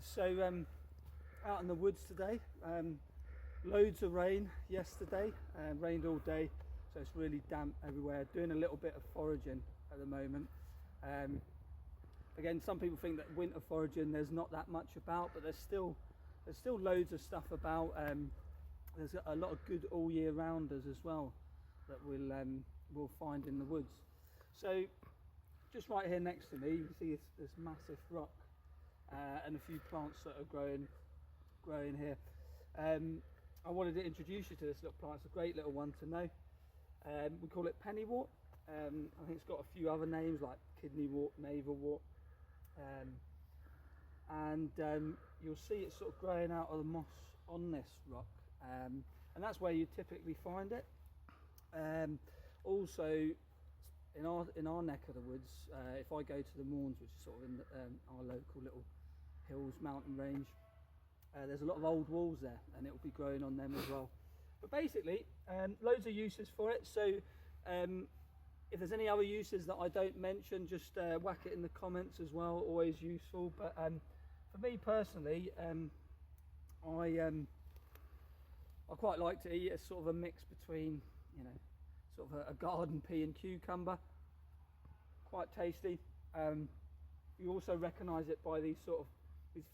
So out in the woods today, loads of rain yesterday, rained all day, so it's really damp everywhere. Doing a little bit of foraging at the moment. Again, some people think that winter foraging there's not that much about, but there's still loads of stuff about. There's a lot of good all year rounders as well that we'll find in the woods. So just right here next to me, you can see this massive rock and a few plants that are growing here. I wanted to introduce you to this little plant. It's a great little one to know. We call it Pennywort. I think it's got a few other names like kidneywort, navelwort, and you'll see it's sort of growing out of the moss on this rock, and that's where you typically find it. Also, in our neck of the woods, if I go to the Mourns, which is sort of in our local little hills, mountain range, there's a lot of old walls there, and it will be growing on them as well. But basically, loads of uses for it. So if there's any other uses that I don't mention, just whack it in the comments as well. Always useful. But for me personally, I quite like to eat it as sort of a mix between, sort of a garden pea and cucumber. Quite tasty. You also recognise it by these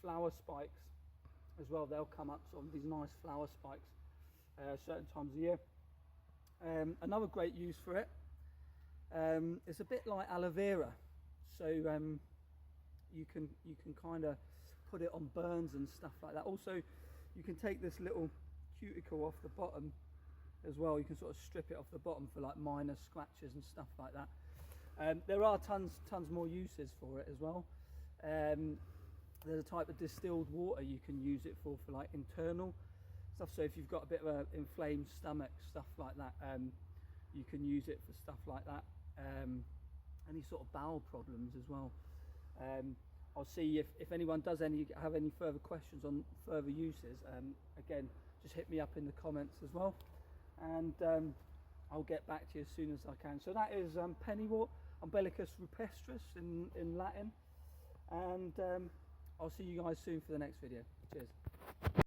flower spikes as well. They'll come up, sort of these nice flower spikes certain times of year. Another great use for it, it's a bit like aloe vera, so you can kind of put it on burns and stuff like that. Also, you can take this little cuticle off the bottom as well. You can sort of strip it off the bottom for like minor scratches and stuff like that. There are tons more uses for it as well. There's a type of distilled water you can use it for like internal stuff. So if you've got a bit of an inflamed stomach, stuff like that, you can use it for stuff like that. Any sort of bowel problems as well. I'll see if anyone does have any further questions on further uses. Again, just hit me up in the comments as well, and I'll get back to you as soon as I can. So that is Pennywort, Umbilicus rupestris in Latin, and I'll see you guys soon for the next video. Cheers.